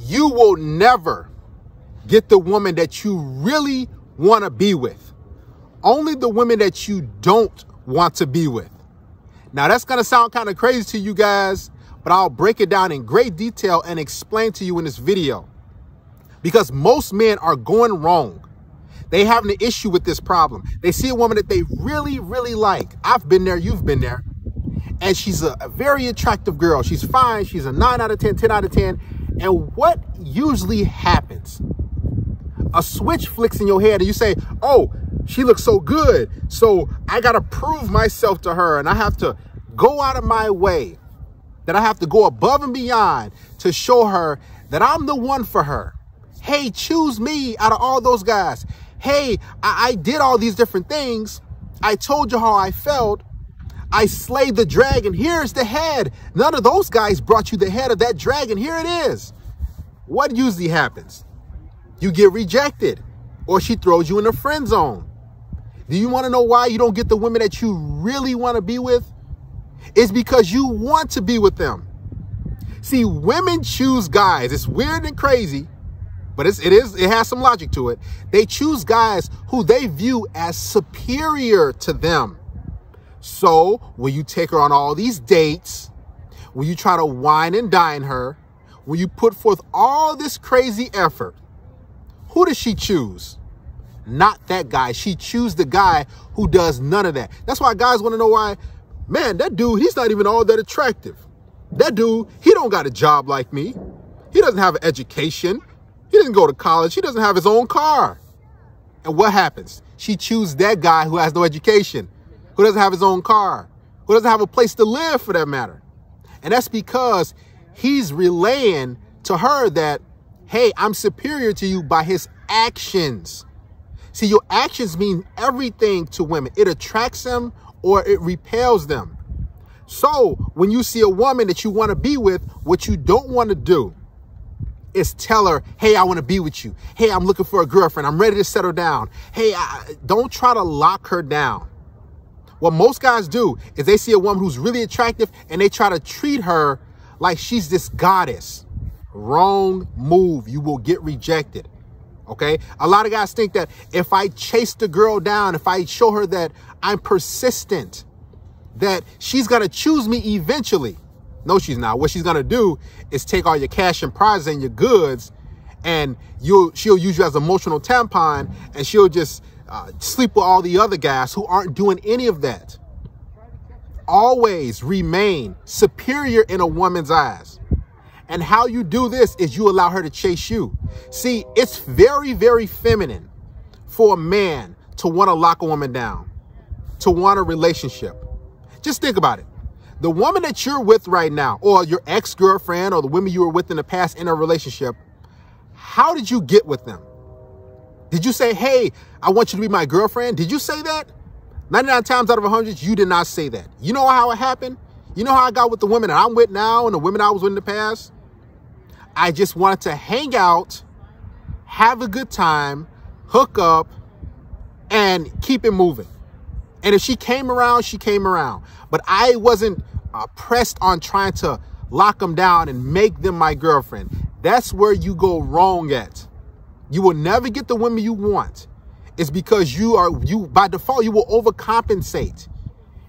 you will never get the woman that you really want to be with. Only the women that you don't want to be with. Now, that's going to sound kind of crazy to you guys, but I'll break it down in great detail and explain to you in this video. Because most men are going wrong. They having an issue with this problem. They see a woman that they really, really like. I've been there. You've been there. And she's a very attractive girl. She's fine. She's a 9 out of 10, 10 out of 10. And what usually happens? A switch flicks in your head and you say, oh, she looks so good. So I got to prove myself to her. And I have to go out of my way. That I have to go above and beyond to show her that I'm the one for her. Hey, choose me out of all those guys. Hey, I did all these different things. I told you how I felt. I slayed the dragon. Here's the head. None of those guys brought you the head of that dragon. Here it is. What usually happens? You get rejected or she throws you in the friend zone. Do you want to know why you don't get the women that you really want to be with? It's because you want to be with them. See, women choose guys. It's weird and crazy, but it has some logic to it. They choose guys who they view as superior to them. So when you take her on all these dates, when you try to wine and dine her, when you put forth all this crazy effort, who does she choose? Not that guy. She chooses the guy who does none of that. That's why guys want to know why, man, that dude, he's not even all that attractive. That dude, he don't got a job like me. He doesn't have an education. He doesn't go to college. He doesn't have his own car. And what happens? She chooses that guy who has no education, who doesn't have his own car, who doesn't have a place to live for that matter. And that's because he's relaying to her that, hey, I'm superior to you by his actions. See, your actions mean everything to women. It attracts them or it repels them. So when you see a woman that you want to be with, what you don't want to do is tell her, hey, I want to be with you. Hey, I'm looking for a girlfriend. I'm ready to settle down. Hey, don't try to lock her down. What most guys do is they see a woman who's really attractive and they try to treat her like she's this goddess. Wrong move. You will get rejected. Okay. A lot of guys think that if I chase the girl down, if I show her that I'm persistent, that she's going to choose me eventually. No, she's not. What she's going to do is take all your cash and prizes and your goods, and she'll use you as an emotional tampon, and she'll just sleep with all the other guys who aren't doing any of that. Always remain superior in a woman's eyes. And how you do this is you allow her to chase you. See, it's very, very feminine for a man to want to lock a woman down, to want a relationship. Just think about it. The woman that you're with right now, or your ex-girlfriend, or the women you were with in the past in a relationship, how did you get with them? Did you say, hey, I want you to be my girlfriend? Did you say that? 99 times out of 100, you did not say that. You know how it happened? You know how I got with the women that I'm with now and the women I was with in the past? I just wanted to hang out, have a good time, hook up, and keep it moving. And if she came around, she came around. But I wasn't pressed on trying to lock them down and make them my girlfriend. That's where you go wrong at. You will never get the women you want. It's because by default, you will overcompensate.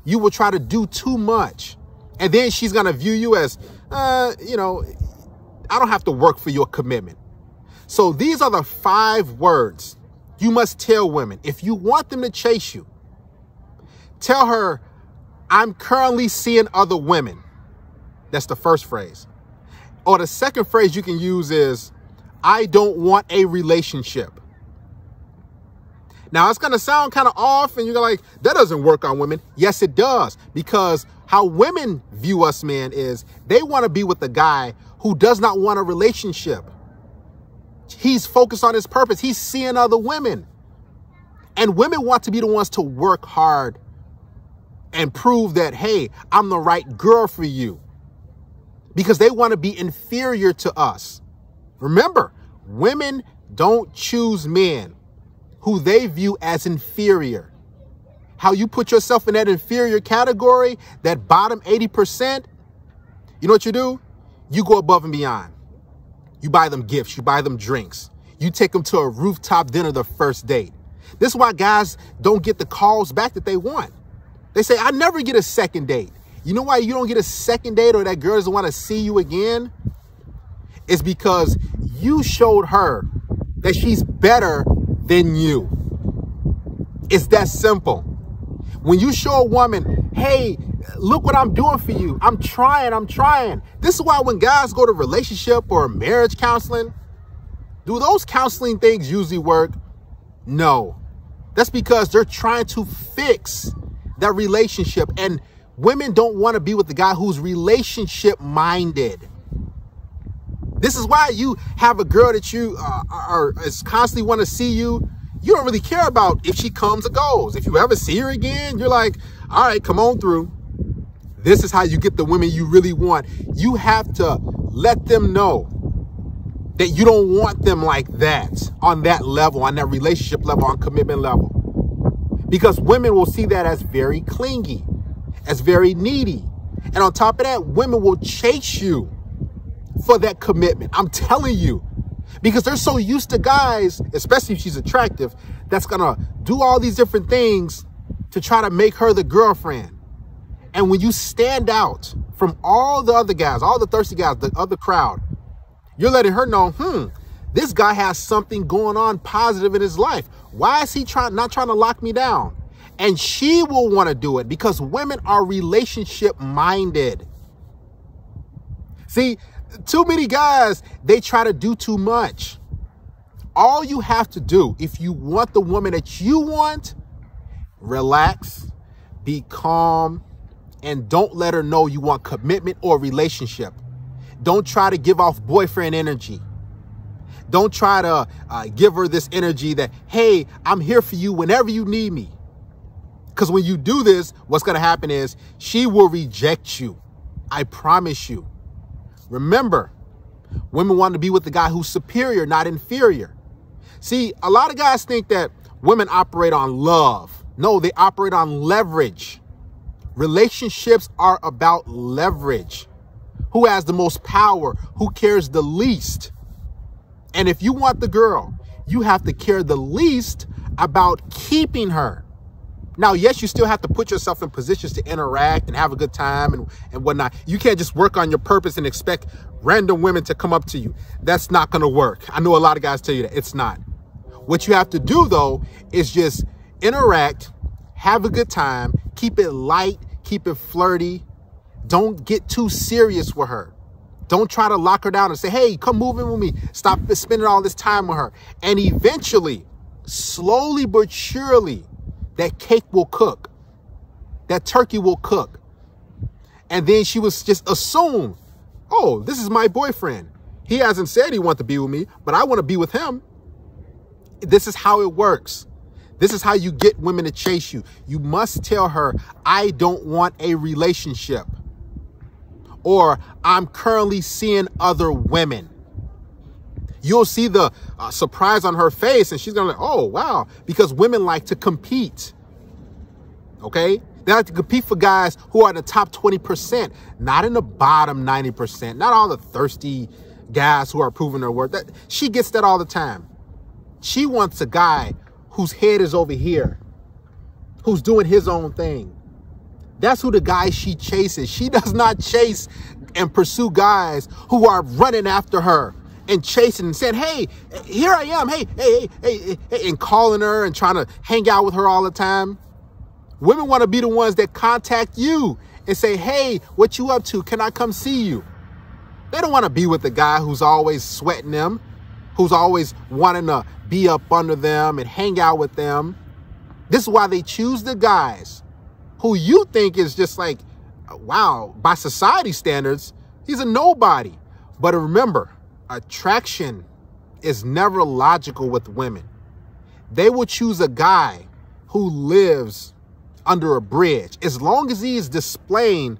You will try to do too much. And then she's going to view you as, I don't have to work for your commitment. So these are the 5 words you must tell women. If you want them to chase you, tell her, I'm currently seeing other women. That's the first phrase. Or the second phrase you can use is, I don't want a relationship. Now, it's going to sound kind of off and you're like, that doesn't work on women. Yes, it does. Because how women view us men is they want to be with a guy who does not want a relationship. He's focused on his purpose. He's seeing other women. And women want to be the ones to work hard and prove that, hey, I'm the right girl for you. Because they want to be inferior to us. Remember, women don't choose men who they view as inferior. How you put yourself in that inferior category, that bottom 80%, you know what you do? You go above and beyond. You buy them gifts. You buy them drinks. You take them to a rooftop dinner the first date. This is why guys don't get the calls back that they want. They say, I never get a second date. You know why you don't get a second date or that girl doesn't want to see you again? It's because you showed her that she's better than you. It's that simple. When you show a woman, hey, look what I'm doing for you. I'm trying. This is why when guys go to relationship or marriage counseling, do those counseling things usually work? No. That's because they're trying to fix that relationship. And women don't want to be with the guy who's relationship minded. This is why you have a girl that you is constantly want to see you. You don't really care about if she comes or goes. If you ever see her again, you're like, all right, come on through. This is how you get the women you really want. You have to let them know that you don't want them like that, on that level, on that relationship level, on commitment level. Because women will see that as very clingy, as very needy. And on top of that, women will chase you for that commitment. I'm telling you, because they're so used to guys, especially if she's attractive, that's gonna do all these different things to try to make her the girlfriend. And when you stand out from all the other guys, all the thirsty guys, the other crowd, you're letting her know, this guy has something going on positive in his life. Why is he not trying to lock me down? And she will want to do it because women are relationship minded. See, too many guys, they try to do too much. All you have to do, if you want the woman that you want, relax, be calm, and don't let her know you want commitment or relationship. Don't try to give off boyfriend energy. Don't try to give her this energy that, hey, I'm here for you whenever you need me. Because when you do this, what's going to happen is she will reject you. I promise you. Remember, women want to be with the guy who's superior, not inferior. See, a lot of guys think that women operate on love. No, they operate on leverage. Relationships are about leverage. Who has the most power? Who cares the least? And if you want the girl, you have to care the least about keeping her. Now, yes, you still have to put yourself in positions to interact and have a good time and whatnot. You can't just work on your purpose and expect random women to come up to you. That's not going to work. I know a lot of guys tell you that. It's not. What you have to do, though, is just interact, have a good time, keep it light, keep it flirty. Don't get too serious with her. Don't try to lock her down and say, hey, come move in with me. Stop spending all this time with her. And eventually, slowly but surely, that cake will cook. That turkey will cook. And then she was just assume, oh, this is my boyfriend. He hasn't said he wants to be with me, but I want to be with him. This is how it works. This is how you get women to chase you. You must tell her, I don't want a relationship. Or I'm currently seeing other women. You'll see the surprise on her face and she's going to, oh, wow, because women like to compete. OK, they like to compete for guys who are in the top 20%, not in the bottom 90%, not all the thirsty guys who are proving their worth. She gets that all the time. She wants a guy whose head is over here, who's doing his own thing. That's who the guy she chases. She does not chase and pursue guys who are running after her and chasing and saying, hey, here I am. Hey, and calling her and trying to hang out with her all the time. Women want to be the ones that contact you and say, hey, what you up to? Can I come see you? They don't want to be with the guy who's always sweating them, who's always wanting to be up under them and hang out with them. This is why they choose the guys who you think is just like, wow, by society standards, he's a nobody. But remember, attraction is never logical with women. They will choose a guy who lives under a bridge. As long as he is displaying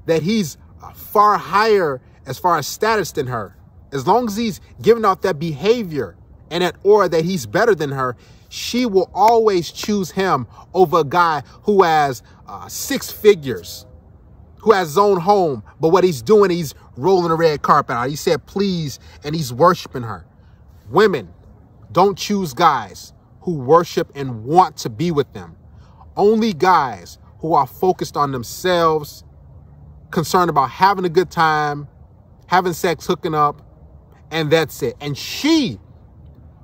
that he's far higher as far as status than her, as long as he's giving off that behavior and that aura that he's better than her, she will always choose him over a guy who has 6 figures, who has his own home, but what he's doing, he's rolling the red carpet out. He said please, and he's worshiping her. Women, don't choose guys who worship and want to be with them. Only guys who are focused on themselves, concerned about having a good time, having sex, hooking up, and that's it. And she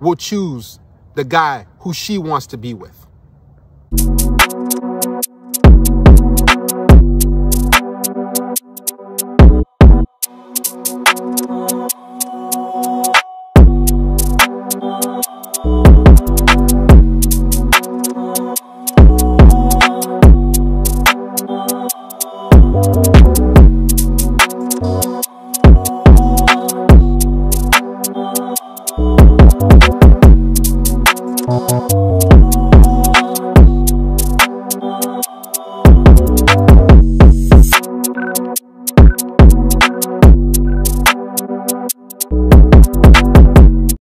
will choose the guy who she wants to be with.